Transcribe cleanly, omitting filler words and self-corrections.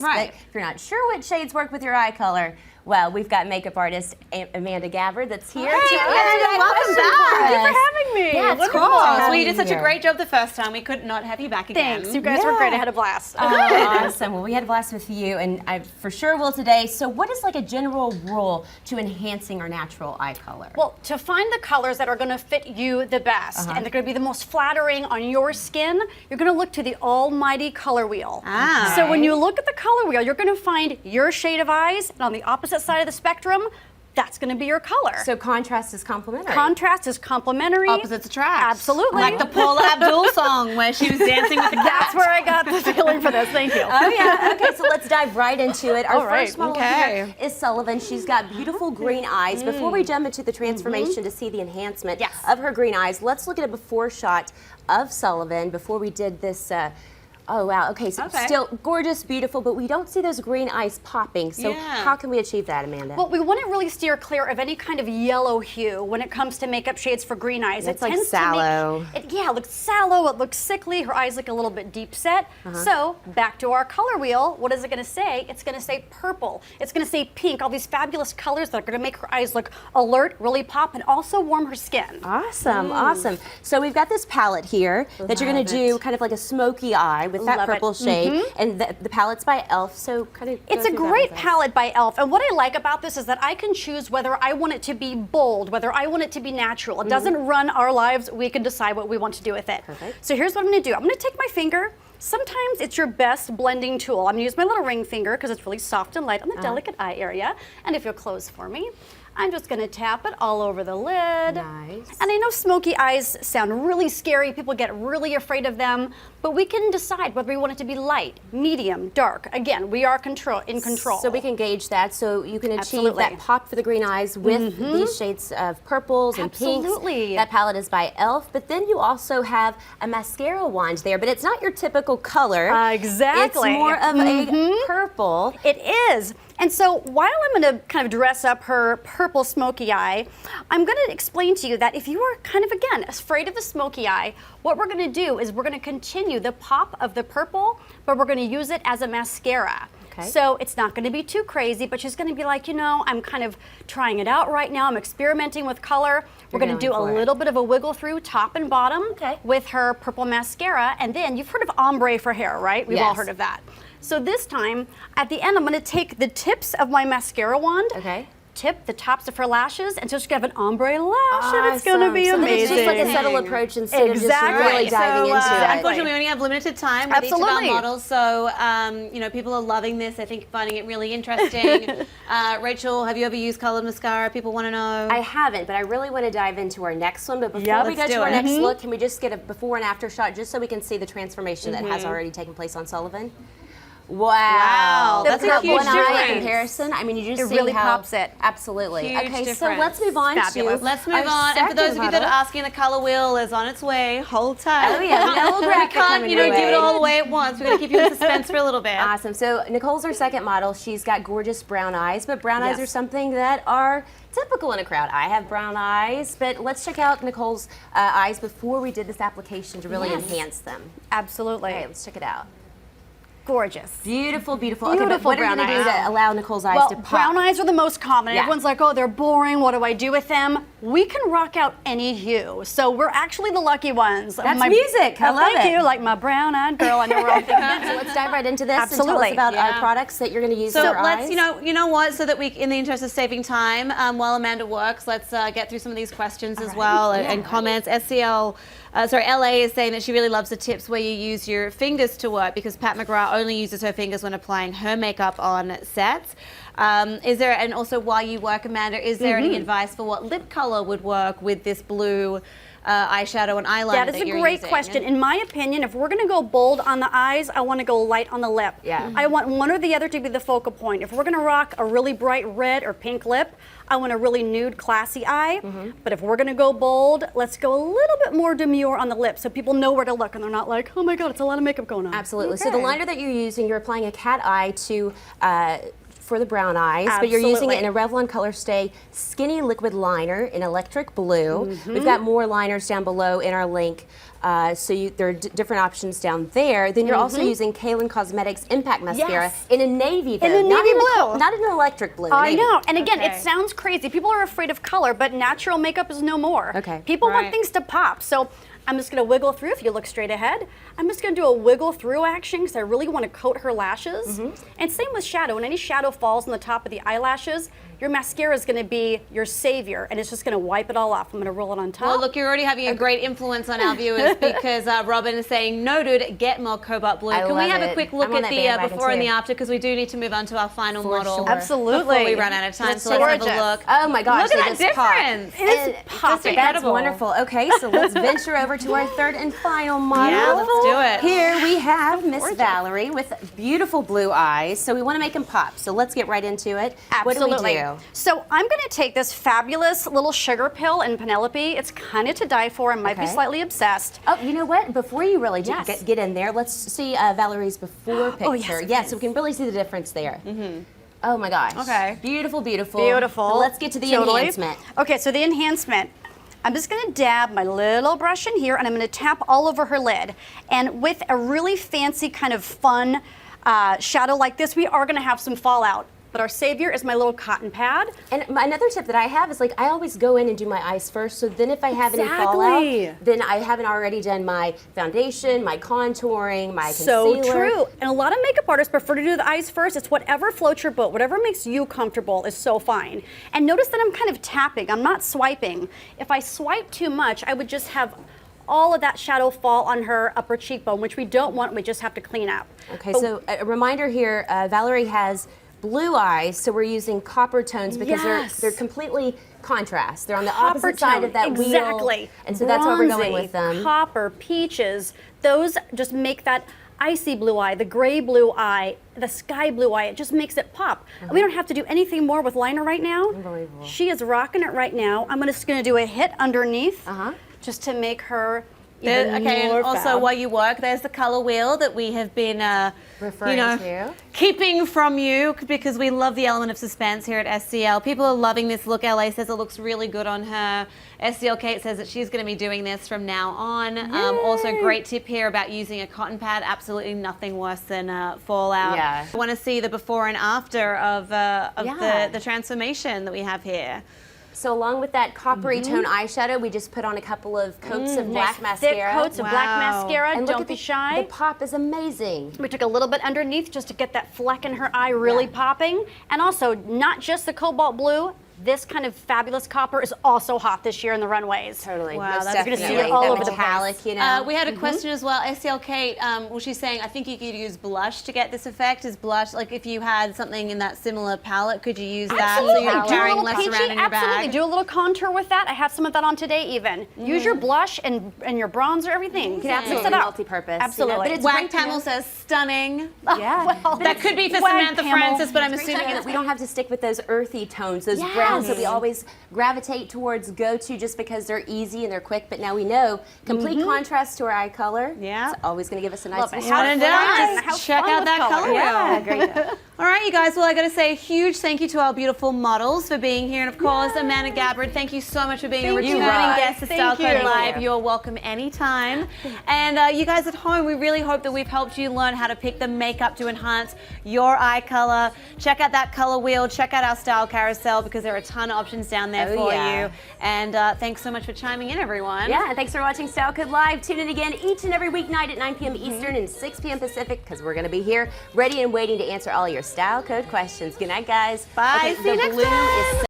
Right. But if you're not sure what shades work with your eye color, well, we've got makeup artist Amanda Gabbard that's here. Hey, welcome back. Thank you for having me. Yeah, it's cool. Well, you did such a great job the first time. We could not have you back again. Thanks. You guys were great. I had a blast. Awesome. Well, we had a blast with you, and I for sure will today. So what is like a general rule to enhancing our natural eye color? Well, to find the colors that are going to fit you the best and they're going to be the most flattering on your skin, you're going to look to the almighty color wheel. So when you look at the color wheel, you're going to find your shade of eyes, and on the opposite side of the spectrum, that's going to be your color. So contrast is complementary. Contrast is complementary. Opposites attract. Absolutely. Like the Paula Abdul song where she was dancing with the cat. That's where I got the feeling for this. Thank you. Oh yeah. Okay, so let's dive right into it. Our first model okay. here is Sullivan. She's got beautiful green eyes. Before we jump into the transformation to see the enhancement of her green eyes, let's look at a before shot of Sullivan before we did this. Oh wow, okay, so still gorgeous, beautiful, but we don't see those green eyes popping. So how can we achieve that, Amanda? Well, we want to really steer clear of any kind of yellow hue when it comes to makeup shades for green eyes. It's like sallow. It looks sallow, it looks sickly, her eyes look a little bit deep set. So back to our color wheel, what is it going to say? It's going to say purple, it's going to say pink, all these fabulous colors that are going to make her eyes look alert, really pop, and also warm her skin. Awesome, awesome. So we've got this palette here that you're going to do kind of like a smoky eye with that purple shade, and the palette's by e.l.f. So kind of it's a great palette by e.l.f. And what I like about this is that I can choose whether I want it to be bold, whether I want it to be natural. It doesn't run our lives. We can decide what we want to do with it. So here's what I'm going to do. I'm going to take my finger. Sometimes it's your best blending tool. I'm going to use my little ring finger because it's really soft and light on the delicate eye area. And if you'll close for me, I'm just going to tap it all over the lid. Nice. And I know smoky eyes sound really scary. People get really afraid of them. But we can decide whether we want it to be light, medium, dark. Again, we are in control. So we can gauge that. So you can achieve that pop for the green eyes with these shades of purples and pinks. That palette is by e.l.f. But then you also have a mascara wand there. But it's not your typical color. Exactly. It's more of a purple. It is. And so while I'm going to kind of dress up her purple smoky eye, I'm going to explain to you that if you are kind of, again, afraid of the smoky eye, what we're going to do is we're going to continue the pop of the purple, but we're going to use it as a mascara. So it's not going to be too crazy, but she's going to be like, you know, I'm kind of trying it out right now. I'm experimenting with color. We're going to do a little bit of a wiggle through top and bottom with her purple mascara. And then you've heard of ombre for hair, right? We've all heard of that. So this time, at the end, I'm going to take the tips of my mascara wand, tip the tops of her lashes, and just give an ombre lash, and it's going to be amazing. It's just like a subtle approach instead of just really diving into it. Unfortunately, we only have limited time with each of our models, so you know, people are loving this. I think finding it really interesting. Rachel, have you ever used colored mascara? People want to know. I haven't, but I really want to dive into our next one. But before we go to our next look, can we just get a before and after shot just so we can see the transformation that has already taken place on Sullivan? Wow, that's a huge difference. Comparison. I mean, you just it see really how, pops it. Absolutely. Huge okay, difference. so let's move on to let's move on. And for those of you that are asking, the color wheel is on its way. Hold tight. Oh yeah, no we can't, you know, give it all away at once. We're gonna keep you in suspense for a little bit. Awesome. So Nicole's our second model. She's got gorgeous brown eyes, but brown eyes are something that are typical in a crowd. I have brown eyes, but let's check out Nicole's eyes before we did this application to really enhance them. Absolutely. Okay, let's check it out. Gorgeous. Beautiful, beautiful. Okay, but what are you going to do to allow Nicole's eyes to pop? Brown eyes are the most common. Everyone's like, oh, they're boring. What do I do with them? We can rock out any hue. So we're actually the lucky ones. That's music. I love it. Thank you. Like my brown-eyed girl. I know we're all thinking that. So let's dive right into this and tell us about our products that you're going to use for our eyes. So you know what? So that we, in the interest of saving time, while Amanda works, let's get through some of these questions as well and comments. LA is saying that she really loves the tips where you use your fingers to work because Pat McGrath only uses her fingers when applying her makeup on sets. Is there, and also while you work, Amanda, is there any advice for what lip color would work with this blue eyeshadow and eyeliner that is a great question. In my opinion, if we're going to go bold on the eyes, I want to go light on the lip. I want one or the other to be the focal point. If we're going to rock a really bright red or pink lip, I want a really nude, classy eye. But if we're going to go bold, let's go a little bit more demure on the lips so people know where to look and they're not like, oh my God, it's a lot of makeup going on. Absolutely. So the liner that you're using, you're applying a cat eye to for the brown eyes, but you're using Absolutely. it in a Revlon Color Stay Skinny Liquid Liner in electric blue. We've got more liners down below in our link. There are different options down there. Then you're also using Kaylin Cosmetics Impact Mascara in a navy, though. In a navy blue. Not in an electric blue. I know. And again, Okay. it sounds crazy. People are afraid of color, but natural makeup is no more. Okay. People want Right. things to pop. So I'm just going to wiggle through. If you look straight ahead, I'm just going to do a wiggle through action because I really want to coat her lashes. And same with shadow. When any shadow falls on the top of the eyelashes, your mascara is going to be your savior, and it's just going to wipe it all off. I'm going to roll it on top. Well, look, you're already having a great influence on our viewers because Robin is saying, noted, get more cobalt blue. I Can we love have a it. quick look I'm on at that the bandwagon before and the too. after because we do need to move on to our final model. sure. Absolutely. Before we run out of time, Let's so let's have gorgeous. a look. Oh my gosh, Look at they that just pop. difference. It is And popping. That's incredible. wonderful. Okay, so let's venture over to our third and final model. Yeah, let's do it. Here we have Miss Valerie with beautiful blue eyes. So we want to make them pop. So let's get right into it. Absolutely. What do we do? So I'm going to take this fabulous little sugar pill in Penelope. It's kind of to die for. I might be Okay. slightly obsessed. Oh, you know what? Before you really Yes. get in there, let's see Valerie's before picture. Oh, yes, Yes, so we can really see the difference there. Oh my gosh. Okay. Beautiful, beautiful. Beautiful. Now let's get to the Totally. enhancement. Okay, so the enhancement. I'm just going to dab my little brush in here, and I'm going to tap all over her lid. And with a really fancy kind of fun shadow like this, we are going to have some fallout. But our savior is my little cotton pad. And another tip that I have is like I always go in and do my eyes first. So then if I have any Exactly. fallout, then I haven't already done my foundation, my contouring, my So concealer. true. And a lot of makeup artists prefer to do the eyes first. It's whatever floats your boat, whatever makes you comfortable is so fine. And notice that I'm kind of tapping, I'm not swiping. If I swipe too much, I would just have all of that shadow fall on her upper cheekbone, which we don't want, we just have to clean up. Okay, But so a reminder here, Valerie has blue eyes, so we're using copper tones because Yes. they're completely contrast. They're on the Copper opposite side tone, of that exactly. wheel. And so that's why we're going Bronzy, with them. Copper, peaches, those just make that icy blue eye, the gray blue eye, the sky blue eye. It just makes it pop. We don't have to do anything more with liner right now. Unbelievable. She is rocking it right now. I'm just going to do a hit underneath just to make her even Okay, more and also fab. while you work, there's the color wheel that we have been, Referring to. keeping from you because we love the element of suspense here at SCL. People are loving this look. LA says it looks really good on her. SCL Kate says that she's going to be doing this from now on. Also, great tip here about using a cotton pad. Absolutely nothing worse than fallout. Yeah. I want to see the before and after of Yeah. the transformation that we have here. So along with that coppery tone eyeshadow, we just put on a couple of coats of black Nice thick mascara. coats of black Wow. mascara. And look Don't at be the shy. The pop is amazing. We took a little bit underneath just to get that fleck in her eye really Yeah. popping. And also, not just the cobalt blue, this kind of fabulous copper is also hot this year in the runways. Totally. Wow, Most that's gonna see it definitely. all That over the metallic, place. you know. We had a question as well. SCL Kate, well, she's saying, I think you could use blush to get this effect. Is blush, like if you had something in that similar palette, could you use that so Absolutely. you're Do a carrying little less peachy, around in your absolutely. bag? Do a little contour with that. I have some of that on today even. Use your blush and your bronzer, everything. You can Mix absolutely it up. multi-purpose. Absolutely. You know, but it's Wag great to Tamil know- says stunning. Yeah. Well, That could be for Wag Samantha Tamil. Francis, but I'm It's great to assuming know it's that we don't have to stick with those earthy tones, those Yes. browns that we always gravitate towards go-to just because they're easy and they're quick. But now we know complete contrast to our eye color. Yeah. It's always going to give us a nice Love it. little How One and fun. done. How Just check fun out with that color. color wheel. Yeah, great. All right, you guys. Well, I got to say a huge thank you to our beautiful models for being here. And of course, Amanda Gabbard, thank you so much for being a Thank you, returning Rod. guest at Thank Style Code you. Live. You're welcome anytime. And you guys at home, we really hope that we've helped you learn how to pick the makeup to enhance your eye color. Check out that color wheel. Check out our style carousel because there are a ton of options down there Oh, for yeah. you. And thanks so much for chiming in, everyone. Yeah, and thanks for watching Style Code Live. Tune in again each and every weeknight at 9 p.m. Eastern and 6 p.m. Pacific because we're going to be here ready and waiting to answer all your Style Code questions. Good night, guys. Bye. Okay, See you the next blue time. is